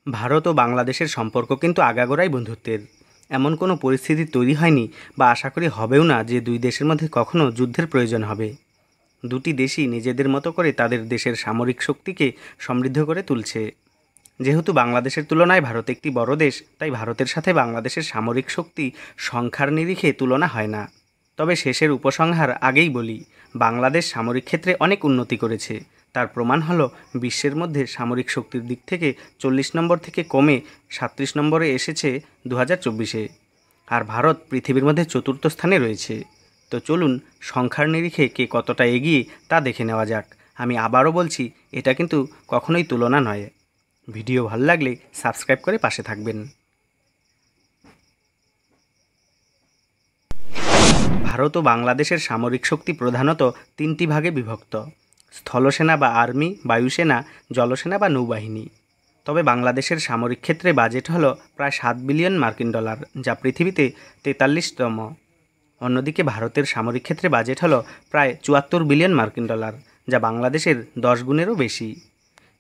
ভারত ও বাংলাদেশের সম্পর্ক কিন্তু আগাগোড়াই বন্ধুত্বের। এমন কোনো পরিস্থিতি তৈরি হয়নি বা আশা করি হবেও না যে দুই দেশের মধ্যে কখনো যুদ্ধের প্রয়োজন হবে। দুটি দেশই নিজেদের মতো করে তাদের দেশের সামরিক শক্তিকে সমৃদ্ধ করে তুলছে। যেহেতু বাংলাদেশের তুলনায় ভারত একটি বড় দেশ, তাই ভারতের সাথে বাংলাদেশের সামরিক শক্তি সংখ্যার নিরিখে তুলনা হয় না। তবে শেষের উপসংহার আগেই বলি, বাংলাদেশ সামরিক ক্ষেত্রে অনেক উন্নতি করেছে। তার প্রমাণ হলো বিশ্বের মধ্যে সামরিক শক্তির দিক থেকে 40 নম্বর থেকে কমে 37 নম্বরে এসেছে 2024-এ। আর ভারত পৃথিবীর মধ্যে চতুর্থ স্থানে রয়েছে। তো চলুন সংখ্যার নিরিখে কে কতটা এগিয়ে তা দেখে নেওয়া যাক। আমি আবারও বলছি, এটা কিন্তু কখনোই তুলনা নয়। ভিডিও ভালো লাগলে সাবস্ক্রাইব করে পাশে থাকবেন। ভারত ও বাংলাদেশের সামরিক শক্তি প্রধানত তিনটি ভাগে বিভক্ত: স্থলসেনা বা আর্মি, বায়ুসেনা, জলসেনা বা নৌবাহিনী। তবে বাংলাদেশের সামরিক ক্ষেত্রে বাজেট হলো প্রায় 7 বিলিয়ন মার্কিন ডলার, যা পৃথিবীতে 43তম। অন্যদিকে ভারতের সামরিক ক্ষেত্রে বাজেট হলো প্রায় 74 বিলিয়ন মার্কিন ডলার, যা বাংলাদেশের 10 গুণেরও বেশি।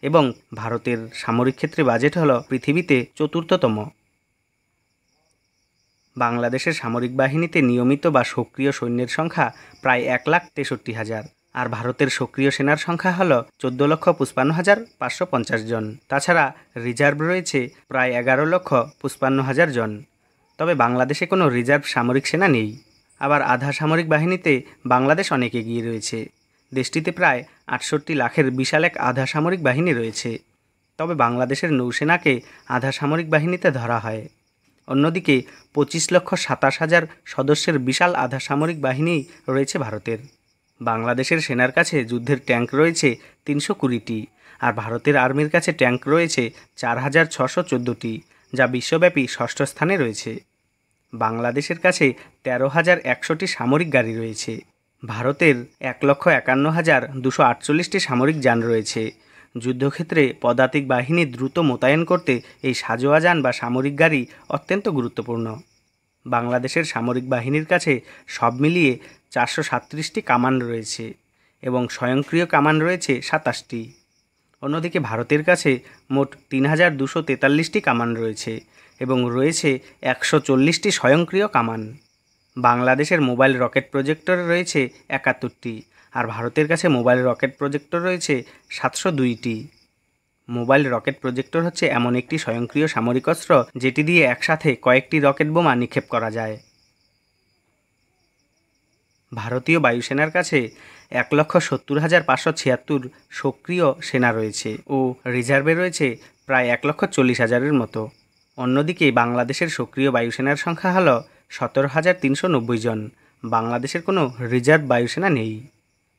এবং ভারতের সামরিক ক্ষেত্রে বাজেট হলো পৃথিবীতে 4তম। বাংলাদেশের সামরিক বাহিনীতে নিয়মিত বা সক্রিয় সৈন্যের সংখ্যা প্রায় 1,63,000, আর ভারতের সক্রিয় সেনার সংখ্যা হল 14,55,550 জন। তাছাড়া রিজার্ভ রয়েছে প্রায় 11,55,000 জন। তবে বাংলাদেশে কোনো রিজার্ভ সামরিক সেনা নেই। আবার আধা সামরিক বাহিনীতে বাংলাদেশ অনেক এগিয়ে রয়েছে। দেশটিতে প্রায় 68 লাখের বিশাল এক আধা সামরিক বাহিনী রয়েছে। তবে বাংলাদেশের নৌসেনাকে আধা সামরিক বাহিনীতে ধরা হয়। অন্যদিকে 25,27,000 সদস্যের বিশাল আধা সামরিক বাহিনী রয়েছে ভারতের। বাংলাদেশের সেনার কাছে যুদ্ধের ট্যাঙ্ক রয়েছে 320টি, আর ভারতের আর্মির কাছে ট্যাঙ্ক রয়েছে 4,614টি, যা বিশ্বব্যাপী ষষ্ঠ স্থানে রয়েছে। বাংলাদেশের কাছে 13,100টি সামরিক গাড়ি রয়েছে। ভারতের 1,51,248টি সামরিক যান রয়েছে। যুদ্ধক্ষেত্রে পদাতিক বাহিনী দ্রুত মোতায়েন করতে এই সাঁজোয়া যান বা সামরিক গাড়ি অত্যন্ত গুরুত্বপূর্ণ। বাংলাদেশের সামরিক বাহিনীর কাছে সব মিলিয়ে 437টি কামান রয়েছে এবং স্বয়ংক্রিয় কামান রয়েছে 27টি। অন্যদিকে ভারতের কাছে মোট 3,243টি কামান রয়েছে এবং রয়েছে 140টি স্বয়ংক্রিয় কামান। বাংলাদেশের মোবাইল রকেট প্রজেক্টর রয়েছে 71টি, আর ভারতের কাছে মোবাইল রকেট প্রজেক্টর রয়েছে 702টি। মোবাইল রকেট প্রজেক্টর হচ্ছে এমন একটি স্বয়ংক্রিয় সামরিক অস্ত্র যেটি দিয়ে একসাথে কয়েকটি রকেট বোমা নিক্ষেপ করা যায়। ভারতীয় বায়ুসেনার কাছে 1,70,576 সক্রিয় সেনা রয়েছে ও রিজার্ভে রয়েছে প্রায় 1,40,000-এর মতো। অন্যদিকে বাংলাদেশের সক্রিয় বায়ুসেনার সংখ্যা হল 17,390 জন। বাংলাদেশের কোনো রিজার্ভ বায়ুসেনা নেই।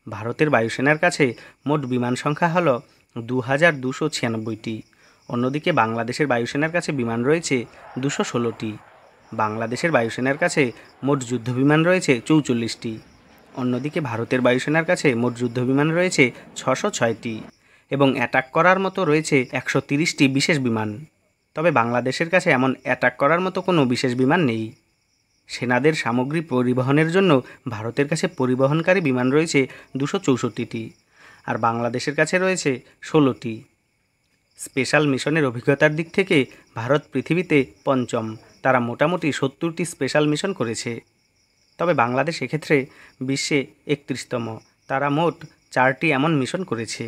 ভারতের বায়ুসেনার কাছে মোট বিমান সংখ্যা হল 2,296টি। অন্যদিকে বাংলাদেশের বায়ুসেনার কাছে বিমান রয়েছে 216টি। বাংলাদেশের বায়ুসেনার কাছে মোট যুদ্ধবিমান রয়েছে 44টি। অন্যদিকে ভারতের বায়ুসেনার কাছে মোট যুদ্ধবিমান রয়েছে 606টি এবং অ্যাটাক করার মতো রয়েছে 130টি বিশেষ বিমান। তবে বাংলাদেশের কাছে এমন অ্যাটাক করার মতো কোনো বিশেষ বিমান নেই। সেনাদের সামগ্রী পরিবহনের জন্য ভারতের কাছে পরিবহনকারী বিমান রয়েছে 264টি, আর বাংলাদেশের কাছে রয়েছে 16টি। স্পেশাল মিশনের অভিজ্ঞতার দিক থেকে ভারত পৃথিবীতে পঞ্চম। তারা মোটামুটি 70টি স্পেশাল মিশন করেছে। তবে বাংলাদেশ এক্ষেত্রে বিশ্বে 31তম। তারা মোট 4টি এমন মিশন করেছে।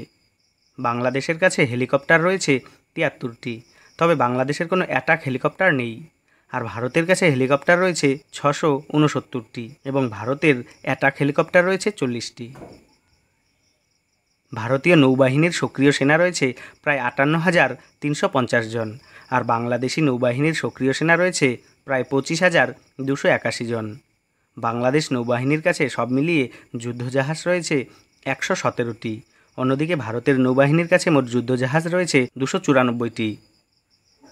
বাংলাদেশের কাছে হেলিকপ্টার রয়েছে 73টি, তবে বাংলাদেশের কোনো অ্যাটাক হেলিকপ্টার নেই। আর ভারতের কাছে হেলিকপ্টার রয়েছে 669টি এবং ভারতের অ্যাটাক হেলিকপ্টার রয়েছে 40টি। ভারতীয় নৌবাহিনীর সক্রিয় সেনা রয়েছে প্রায় 58,350 জন, আর বাংলাদেশি নৌবাহিনীর সক্রিয় সেনা রয়েছে প্রায় 25,281 জন। বাংলাদেশ নৌবাহিনীর কাছে সব মিলিয়ে যুদ্ধজাহাজ রয়েছে 117টি। অন্যদিকে ভারতের নৌবাহিনীর কাছে মোট যুদ্ধজাহাজ রয়েছে 294টি।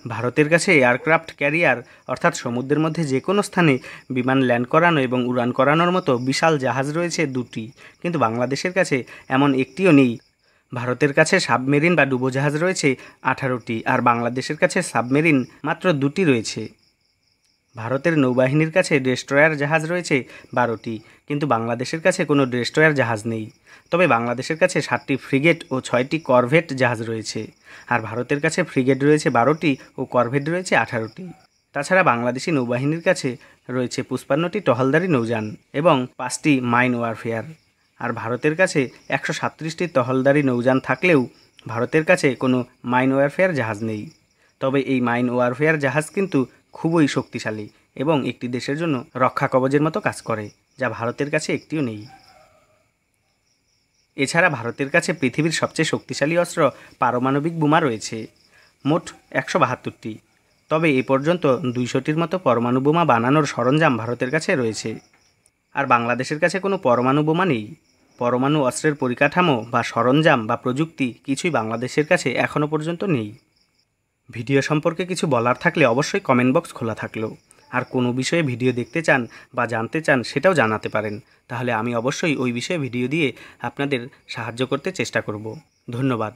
ভারতের কাছে এয়ারক্রাফট ক্যারিয়ার অর্থাৎ সমুদ্রের মধ্যে যে কোনো স্থানে বিমান ল্যান্ড করানো এবং উড়ান করানোর মতো বিশাল জাহাজ রয়েছে 2টি, কিন্তু বাংলাদেশের কাছে এমন একটিও নেই। ভারতের কাছে সাবমেরিন বা ডুবোজাহাজ রয়েছে 18টি, আর বাংলাদেশের কাছে সাবমেরিন মাত্র 2টি রয়েছে। ভারতের নৌবাহিনীর কাছে ডেস্ট্রয়ার জাহাজ রয়েছে 12টি, কিন্তু বাংলাদেশের কাছে কোনো ডেস্ট্রয়ার জাহাজ নেই। তবে বাংলাদেশের কাছে 7টি ফ্রিগেট ও 6টি করভেট জাহাজ রয়েছে, আর ভারতের কাছে ফ্রিগেট রয়েছে 12টি ও করভেট রয়েছে 18টি। তাছাড়া বাংলাদেশি নৌবাহিনীর কাছে রয়েছে 55টি টহলদারি নৌযান এবং 5টি মাইন ওয়ারফেয়ার। আর ভারতের কাছে 137টি টহলদারি নৌযান থাকলেও ভারতের কাছে কোনো মাইন ওয়ারফেয়ার জাহাজ নেই। তবে এই মাইন ওয়ারফেয়ার জাহাজ কিন্তু খুবই শক্তিশালী এবং একটি দেশের জন্য রক্ষা কবচের মতো কাজ করে, যা ভারতের কাছে একটিও নেই। এছাড়া ভারতের কাছে পৃথিবীর সবচেয়ে শক্তিশালী অস্ত্র পারমাণবিক বোমা রয়েছে, মোট 172টি। তবে এ পর্যন্ত 200টির মতো পরমাণু বোমা বানানোর সরঞ্জাম ভারতের কাছে রয়েছে। আর বাংলাদেশের কাছে কোনো পরমাণু বোমা নেই। পরমাণু অস্ত্রের পরিকাঠামো বা সরঞ্জাম বা প্রযুক্তি কিছুই বাংলাদেশের কাছে এখনও পর্যন্ত নেই। ভিডিও সম্পর্কে কিছু বলার থাকলে অবশ্যই কমেন্ট বক্স খোলা থাকলো। আর কোনো বিষয়ে ভিডিও দেখতে চান বা জানতে চান সেটাও জানাতে পারেন, তাহলে আমি অবশ্যই ওই বিষয়ে ভিডিও দিয়ে আপনাদের সাহায্য করতে চেষ্টা করব। ধন্যবাদ।